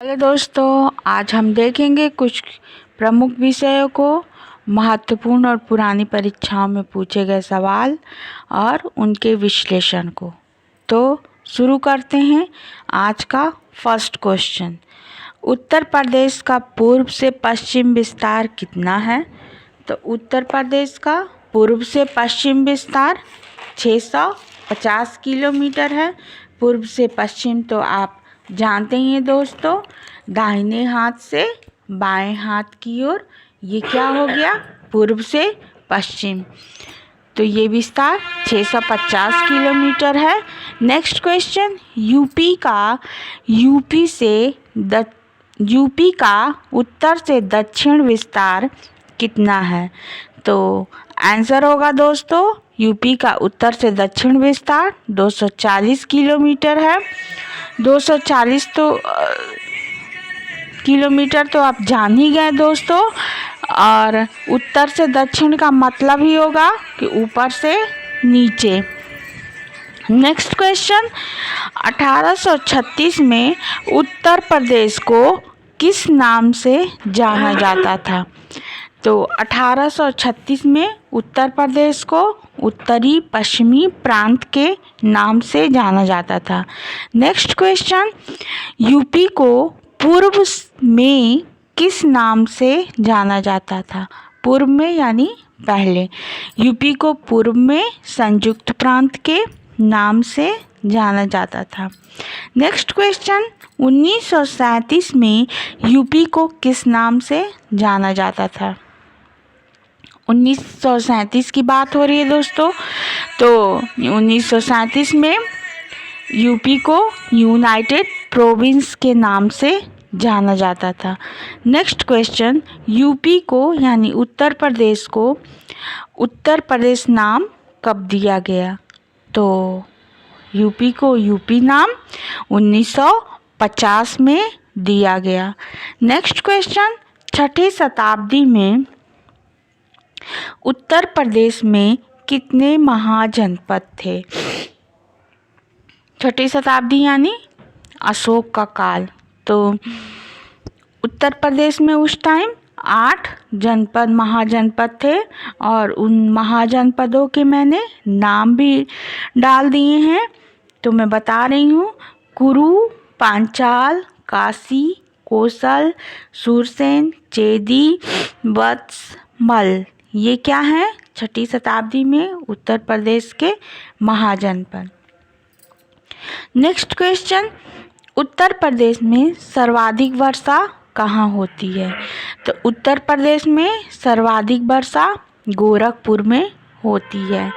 Hello दोस्तों, आज हम देखेंगे कुछ प्रमुख विषयों को, महत्वपूर्ण और पुरानी परीक्षाओं में पूछे गए सवाल और उनके विश्लेषण को। तो शुरू करते हैं आज का फर्स्ट क्वेश्चन। उत्तर प्रदेश का पूर्व से पश्चिम विस्तार कितना है? तो उत्तर प्रदेश का पूर्व से पश्चिम विस्तार 650 किलोमीटर है। पूर्व से पश्चिम तो आप जानते ही हैं दोस्तों, दाहिने हाथ से बाएं हाथ की ओर, ये क्या हो गया? पूर्व से पश्चिम। तो ये विस्तार 650 किलोमीटर है। नेक्स्ट क्वेश्चन, यूपी का उत्तर से दक्षिण विस्तार कितना है? तो आंसर होगा दोस्तों, यूपी का उत्तर से दक्षिण विस्तार 240 किलोमीटर है। 240 किलोमीटर तो आप जान ही गए दोस्तों। और उत्तर से दक्षिण का मतलब ही होगा कि ऊपर से नीचे। नेक्स्ट क्वेश्चन, 1836 में उत्तर प्रदेश को किस नाम से जाना जाता था? तो 1836 में उत्तर प्रदेश को उत्तरी पश्चिमी प्रांत के नाम से जाना जाता था। नेक्स्ट क्वेश्चन, यूपी को पूर्व में किस नाम से जाना जाता था? पूर्व में यानी पहले। यूपी को पूर्व में संयुक्त प्रांत के नाम से जाना जाता था। नेक्स्ट क्वेश्चन, 1937 में यूपी को किस नाम से जाना जाता था? 1937 की बात हो रही है दोस्तों। तो 1937 में यूपी को यूनाइटेड प्रोविंस के नाम से जाना जाता था। नेक्स्ट क्वेश्चन, यूपी को यानी उत्तर प्रदेश को उत्तर प्रदेश नाम कब दिया गया? तो यूपी को यूपी नाम 1950 में दिया गया। नेक्स्ट क्वेश्चन, 6ठी शताब्दी में उत्तर प्रदेश में कितने महाजनपद थे? 6ठी शताब्दी यानी अशोक का काल। तो उत्तर प्रदेश में उस टाइम 8 जनपद महाजनपद थे और उन महाजनपदों के मैंने नाम भी डाल दिए हैं। तो मैं बता रही हूँ, कुरु, पांचाल, काशी, कौशल, सूरसेन, चेदी, वत्स, मल, ये क्या है? 6ठी शताब्दी में उत्तर प्रदेश के महाजनपद। नेक्स्ट क्वेश्चन, उत्तर प्रदेश में सर्वाधिक वर्षा कहाँ होती है? तो उत्तर प्रदेश में सर्वाधिक वर्षा गोरखपुर में होती है।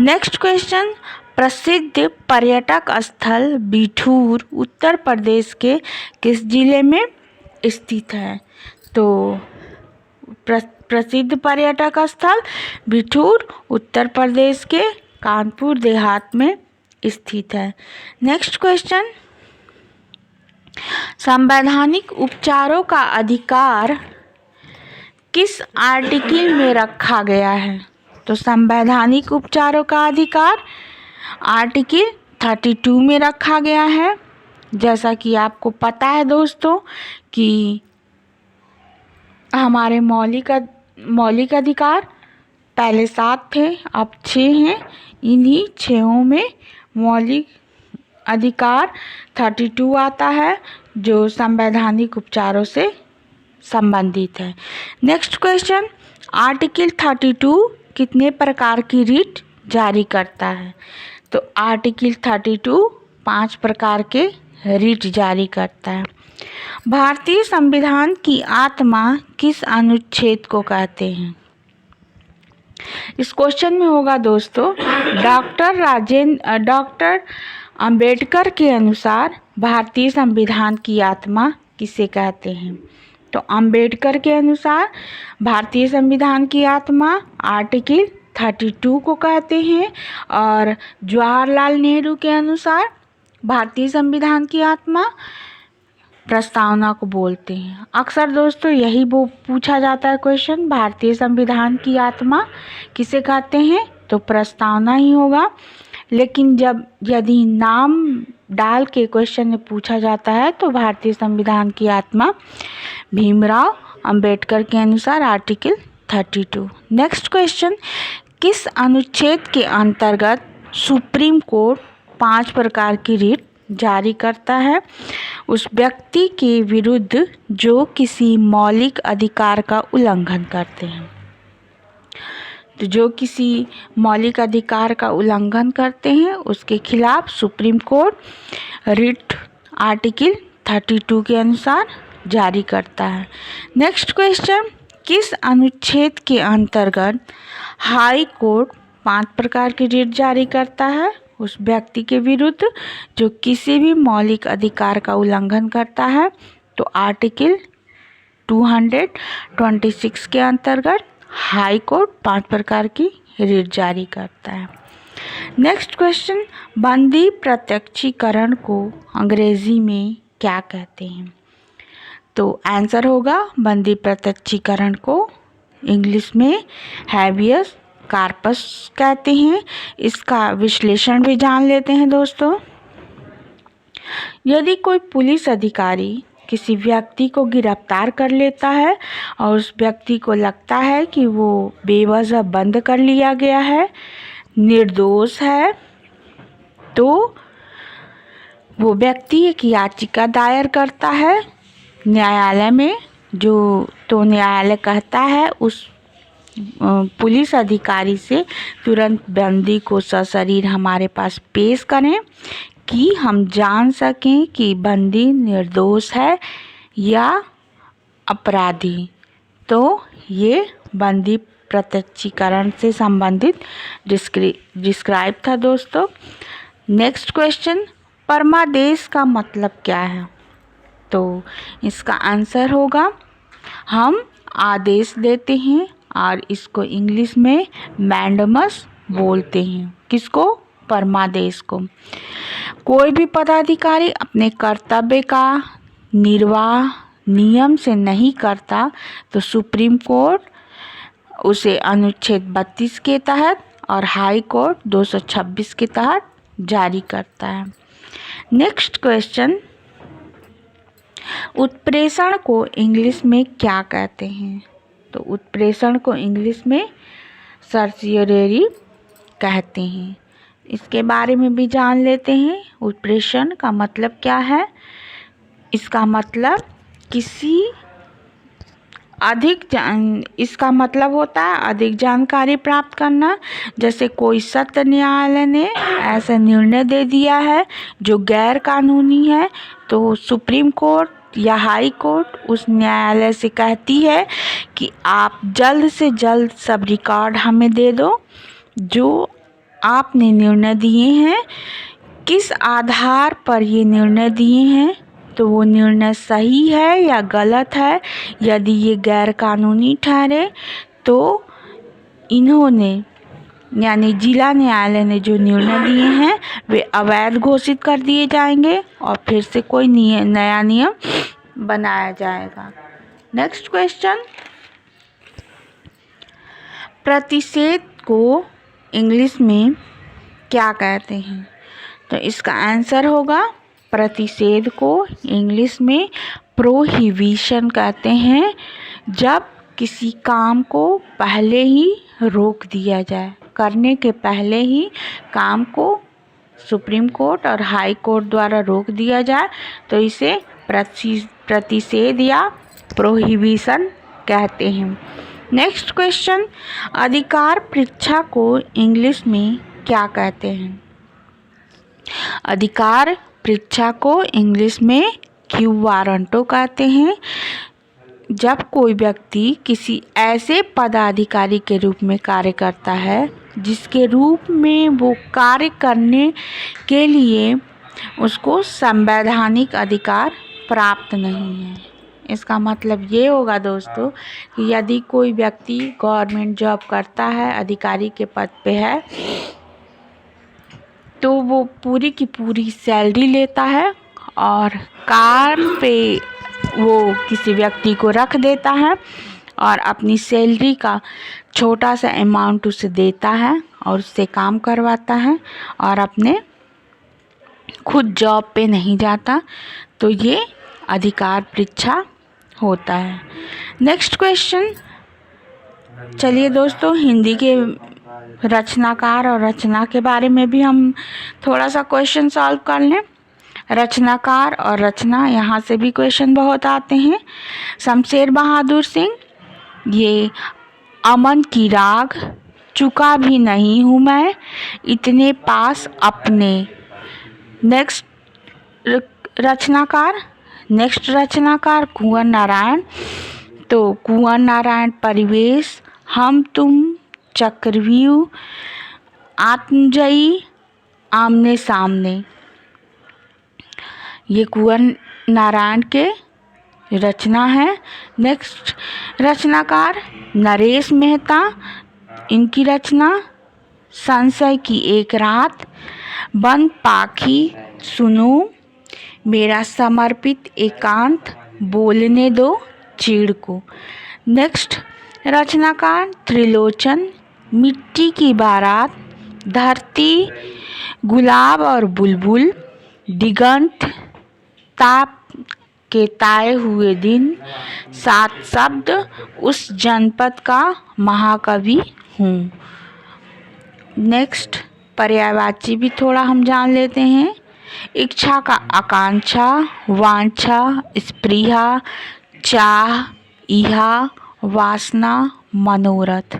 नेक्स्ट क्वेश्चन, प्रसिद्ध पर्यटक स्थल बिठूर उत्तर प्रदेश के किस जिले में स्थित है? तो प्रसिद्ध पर्यटक स्थल बिठूर उत्तर प्रदेश के कानपुर देहात में स्थित है। नेक्स्ट क्वेश्चन, संवैधानिक उपचारों का अधिकार किस आर्टिकल में रखा गया है? तो संवैधानिक उपचारों का अधिकार आर्टिकल 32 में रखा गया है। जैसा कि आपको पता है दोस्तों कि हमारे मौलिक अधिकार पहले 7 थे, अब 6 हैं। इन्हीं 6 में मौलिक अधिकार 32 आता है, जो संवैधानिक उपचारों से संबंधित है। नेक्स्ट क्वेश्चन, आर्टिकल 32 कितने प्रकार की रिट जारी करता है? तो आर्टिकल 32 5 प्रकार के रिट जारी करता है। भारतीय संविधान की आत्मा किस अनुच्छेद को कहते हैं? इस क्वेश्चन में होगा दोस्तों, डॉक्टर अंबेडकर के अनुसार भारतीय संविधान की आत्मा किसे कहते हैं? तो अंबेडकर के अनुसार भारतीय संविधान की आत्मा आर्टिकल 32 को कहते हैं। और जवाहरलाल नेहरू के अनुसार भारतीय संविधान की आत्मा प्रस्तावना को बोलते हैं। अक्सर दोस्तों यही वो पूछा जाता है क्वेश्चन, भारतीय संविधान की आत्मा किसे कहते हैं? तो प्रस्तावना ही होगा। लेकिन जब यदि नाम डाल के क्वेश्चन में पूछा जाता है तो भारतीय संविधान की आत्मा भीमराव अंबेडकर के अनुसार आर्टिकल 32। नेक्स्ट क्वेश्चन, किस अनुच्छेद के अंतर्गत सुप्रीम कोर्ट 5 प्रकार की रिट जारी करता है? उस व्यक्ति के विरुद्ध जो किसी मौलिक अधिकार का उल्लंघन करते हैं। तो जो किसी मौलिक अधिकार का उल्लंघन करते हैं उसके खिलाफ सुप्रीम कोर्ट रिट आर्टिकल 32 के अनुसार जारी करता है। नेक्स्ट क्वेश्चन, किस अनुच्छेद के अंतर्गत हाई कोर्ट 5 प्रकार की रिट जारी करता है? उस व्यक्ति के विरुद्ध जो किसी भी मौलिक अधिकार का उल्लंघन करता है। तो आर्टिकल 226 के अंतर्गत हाई कोर्ट 5 प्रकार की रिट जारी करता है। नेक्स्ट क्वेश्चन, बंदी प्रत्यक्षीकरण को अंग्रेजी में क्या कहते हैं? तो आंसर होगा बंदी प्रत्यक्षीकरण को इंग्लिश में हैबियस कार्पस कहते हैं। इसका विश्लेषण भी जान लेते हैं दोस्तों। यदि कोई पुलिस अधिकारी किसी व्यक्ति को गिरफ्तार कर लेता है और उस व्यक्ति को लगता है कि वो बेवजह बंद कर लिया गया है, निर्दोष है, तो वो व्यक्ति एक याचिका दायर करता है न्यायालय में। तो न्यायालय कहता है उस पुलिस अधिकारी से तुरंत बंदी को सशरीर हमारे पास पेश करें कि हम जान सकें कि बंदी निर्दोष है या अपराधी। तो ये बंदी प्रत्यक्षीकरण से संबंधित डिस्क्राइब था दोस्तों। नेक्स्ट क्वेश्चन, परमादेश का मतलब क्या है? तो इसका आंसर होगा हम आदेश देते हैं और इसको इंग्लिश में मैंडमस बोलते हैं। किसको? परमादेश को। कोई भी पदाधिकारी अपने कर्तव्य का निर्वाह नियम से नहीं करता तो सुप्रीम कोर्ट उसे अनुच्छेद 32 के तहत और हाई कोर्ट 226 के तहत जारी करता है। नेक्स्ट क्वेश्चन, उत्प्रेषण को इंग्लिश में क्या कहते हैं? तो उत्प्रेषण को इंग्लिश में सर्सियरी कहते हैं। इसके बारे में भी जान लेते हैं। उत्प्रेषण का मतलब क्या है? इसका मतलब इसका मतलब होता है अधिक जानकारी प्राप्त करना। जैसे कोई सत्य न्यायालय ने ऐसा निर्णय दे दिया है जो गैर कानूनी है, तो सुप्रीम कोर्ट या हाई कोर्ट उस न्यायालय से कहती है कि आप जल्द से जल्द सब रिकॉर्ड हमें दे दो जो आपने निर्णय दिए हैं, किस आधार पर ये निर्णय दिए हैं, तो वो निर्णय सही है या गलत है। यदि ये गैर कानूनी ठहरे तो इन्होंने यानी जिला न्यायालय ने जो निर्णय दिए हैं वे अवैध घोषित कर दिए जाएंगे और फिर से कोई नया नियम बनाया जाएगा। नेक्स्ट क्वेश्चन, प्रतिषेध को इंग्लिश में क्या कहते हैं? तो इसका आंसर होगा प्रतिषेध को इंग्लिश में प्रोहिबिशन कहते हैं। जब किसी काम को पहले ही रोक दिया जाए, करने के पहले ही काम को सुप्रीम कोर्ट और हाई कोर्ट द्वारा रोक दिया जाए तो इसे प्रतिषेध या प्रोहिबिशन कहते हैं। नेक्स्ट क्वेश्चन, अधिकार परीक्षा को इंग्लिश में क्या कहते हैं? अधिकार परीक्षा को इंग्लिश में क्यू वारंटो कहते हैं। जब कोई व्यक्ति किसी ऐसे पदाधिकारी के रूप में कार्य करता है जिसके रूप में वो कार्य करने के लिए उसको संवैधानिक अधिकार प्राप्त नहीं है। इसका मतलब ये होगा दोस्तों कि यदि कोई व्यक्ति गवर्नमेंट जॉब करता है, अधिकारी के पद पे है, तो वो पूरी की पूरी सैलरी लेता है और काम पे वो किसी व्यक्ति को रख देता है और अपनी सैलरी का छोटा सा अमाउंट उसे देता है और उससे काम करवाता है और अपने खुद जॉब पे नहीं जाता, तो ये अधिकार परीक्षा होता है। नेक्स्ट क्वेश्चन, चलिए दोस्तों हिंदी के रचनाकार और रचना के बारे में भी हम थोड़ा सा क्वेश्चन सॉल्व कर लें। रचनाकार और रचना, यहाँ से भी क्वेश्चन बहुत आते हैं। शमशेर बहादुर सिंह, ये अमन की राग, चुका भी नहीं हूँ मैं, इतने पास अपने। नेक्स्ट रचनाकार कुंवर नारायण, तो कुंवर नारायण परिवेश, हम तुम, चक्रव्यूह, आत्मजयी, आमने सामने, ये कुंवर नारायण के रचना है। नेक्स्ट रचनाकार नरेश मेहता, इनकी रचना संशय की एक रात, बंद पाखी सुनो, मेरा समर्पित एकांत, बोलने दो चीड़ को। नेक्स्ट रचनाकार त्रिलोचन, मिट्टी की बारात, धरती, गुलाब और बुलबुल, दिगंत, ताप के ताए हुए दिन, 7 शब्द, उस जनपद का महाकवि हूँ। नेक्स्ट पर्यायवाची भी थोड़ा हम जान लेते हैं। इच्छा का आकांक्षा, वांछा, स्पृहा, चाह, इहा, वासना, मनोरथ।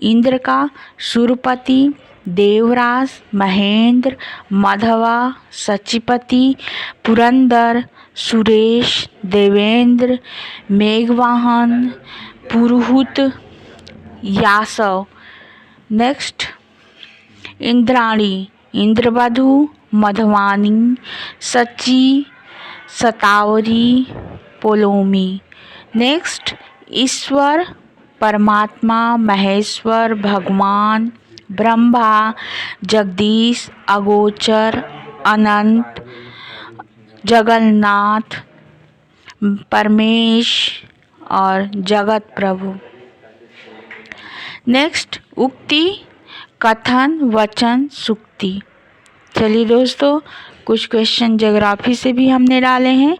इंद्र का सुरपति, देवराज, महेंद्र, मधवा, सचिपति, पुरंदर, सुरेश, देवेंद्र, मेघवाहन, पुरुहूत, यासव। नेक्स्ट इंद्राणी, इंद्रवधु, मधवानी, सची, सतावरी, पोलोमी। नेक्स्ट ईश्वर, परमात्मा, महेश्वर, भगवान, ब्रह्मा, जगदीश, अगोचर, अनंत, जगन्नाथ, परमेश और जगत प्रभु। नेक्स्ट उक्ति, कथन, वचन, सुक्ति। चलिए दोस्तों कुछ क्वेश्चन ज्योग्राफी से भी हमने डाले हैं।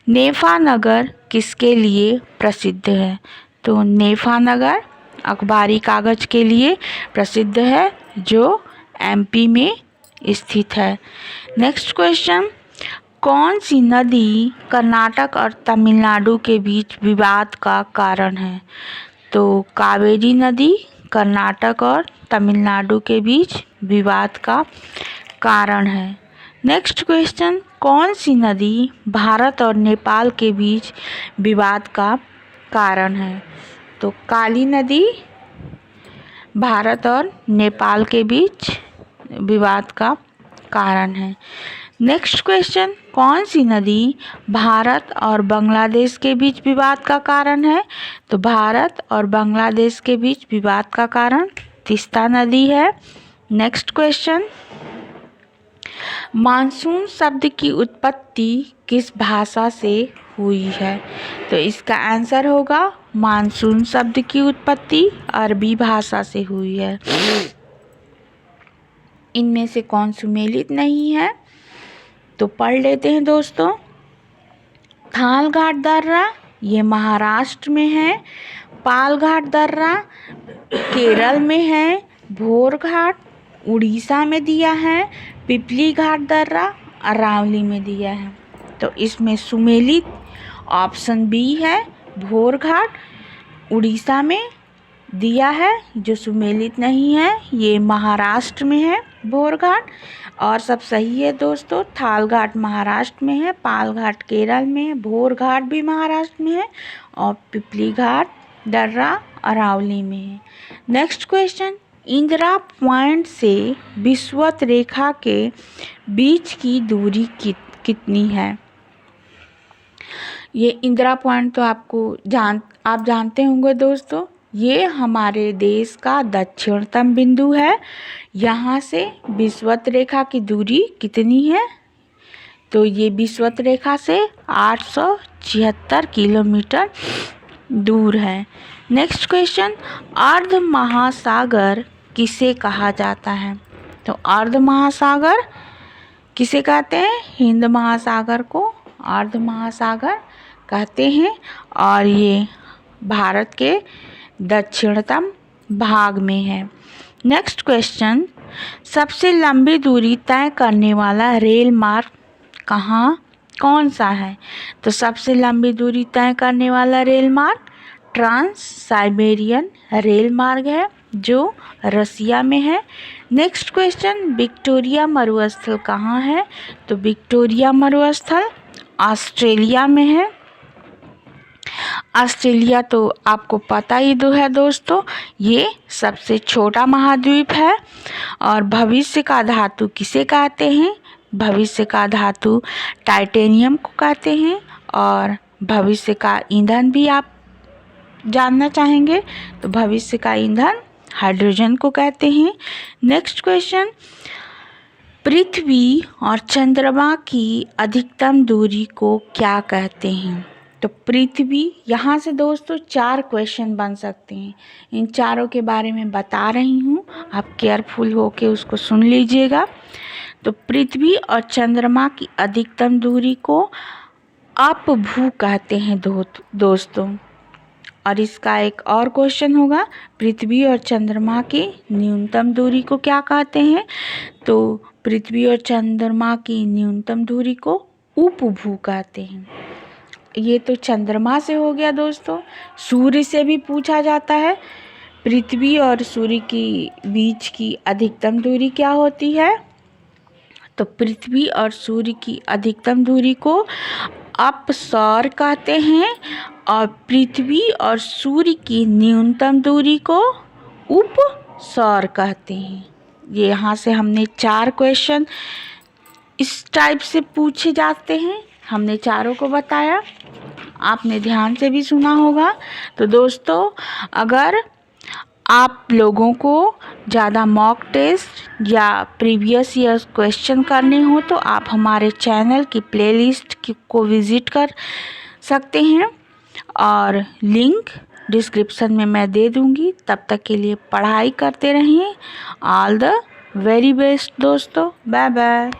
नेफा नगर किसके लिए प्रसिद्ध है? तो नेफा नगर अखबारी कागज के लिए प्रसिद्ध है, जो एमपी में स्थित है। नेक्स्ट क्वेश्चन, कौन सी नदी कर्नाटक और तमिलनाडु के बीच विवाद का कारण है? तो कावेरी नदी कर्नाटक और तमिलनाडु के बीच विवाद का कारण है। नेक्स्ट क्वेश्चन, कौन सी नदी भारत और नेपाल के बीच विवाद का कारण है? तो काली नदी भारत और नेपाल के बीच विवाद का कारण है। नेक्स्ट क्वेश्चन, कौन सी नदी भारत और बांग्लादेश के बीच विवाद का कारण है? तो भारत और बांग्लादेश के बीच विवाद का कारण तीस्ता नदी है। नेक्स्ट क्वेश्चन, मानसून शब्द की उत्पत्ति किस भाषा से हुई है? तो इसका आंसर होगा मानसून शब्द की उत्पत्ति अरबी भाषा से हुई है। इनमें से कौन सुमेलित नहीं है? तो पढ़ लेते हैं दोस्तों। थालघाट दर्रा ये महाराष्ट्र में है, पालघाट दर्रा केरल में है, भोर घाट उड़ीसा में दिया है, पिपली घाट दर्रा अरावली में दिया है। तो इसमें सुमेलित ऑप्शन बी है, भोर घाट उड़ीसा में दिया है। जो सुमेलित नहीं है ये महाराष्ट्र में है भोर घाट, और सब सही है दोस्तों। थालघाट महाराष्ट्र में है, पालघाट केरल में है, भोर घाट भी महाराष्ट्र में है और पिपली घाट दर्रा अरावली में है। नेक्स्ट क्वेश्चन, इंदिरा पॉइंट से विषुवत रेखा के बीच की दूरी कितनी है? ये इंदिरा पॉइंट तो आप जानते होंगे दोस्तों, ये हमारे देश का दक्षिणतम बिंदु है। यहाँ से विषुवत रेखा की दूरी कितनी है? तो ये विषुवत रेखा से 876 किलोमीटर दूर है। नेक्स्ट क्वेश्चन, अर्ध महासागर किसे कहा जाता है? तो अर्ध महासागर किसे कहते हैं? हिंद महासागर को अर्ध महासागर कहते हैं और ये भारत के दक्षिणतम भाग में है। नेक्स्ट क्वेश्चन, सबसे लंबी दूरी तय करने वाला रेल मार्ग कौन सा है? तो सबसे लंबी दूरी तय करने वाला रेल मार्ग ट्रांस साइबेरियन रेल मार्ग है जो रसिया में है। नेक्स्ट क्वेश्चन, विक्टोरिया मरुस्थल कहाँ है? तो विक्टोरिया मरुस्थल ऑस्ट्रेलिया में है। ऑस्ट्रेलिया तो आपको पता ही है दोस्तों, ये सबसे छोटा महाद्वीप है। और भविष्य का धातु किसे कहते हैं? भविष्य का धातु टाइटेनियम को कहते हैं। और भविष्य का ईंधन भी आप जानना चाहेंगे तो भविष्य का ईंधन हाइड्रोजन को कहते हैं। नेक्स्ट क्वेश्चन, पृथ्वी और चंद्रमा की अधिकतम दूरी को क्या कहते हैं? तो पृथ्वी, यहाँ से दोस्तों 4 क्वेश्चन बन सकते हैं, इन चारों के बारे में बता रही हूँ, आप केयरफुल होके उसको सुन लीजिएगा। तो पृथ्वी और चंद्रमा की अधिकतम दूरी को अपभू कहते हैं दोस्तों। और इसका एक और क्वेश्चन होगा, पृथ्वी और चंद्रमा की न्यूनतम दूरी को क्या कहते हैं? तो पृथ्वी और चंद्रमा की न्यूनतम दूरी को उपभू कहते हैं। ये तो चंद्रमा से हो गया दोस्तों। सूर्य से भी पूछा जाता है, पृथ्वी और सूर्य की बीच की अधिकतम दूरी क्या होती है? तो पृथ्वी और सूर्य की अधिकतम दूरी को अपसौर कहते हैं और पृथ्वी और सूर्य की न्यूनतम दूरी को उपसौर कहते हैं। ये यहाँ से हमने 4 क्वेश्चन इस टाइप से पूछे जाते हैं, हमने चारों को बताया, आपने ध्यान से भी सुना होगा। तो दोस्तों, अगर आप लोगों को ज़्यादा मॉक टेस्ट या प्रीवियस ईयर क्वेश्चन करने हो तो आप हमारे चैनल की प्लेलिस्ट को विज़िट कर सकते हैं और लिंक डिस्क्रिप्शन में मैं दे दूँगी। तब तक के लिए पढ़ाई करते रहिए। ऑल द वेरी बेस्ट दोस्तों, बाय बाय।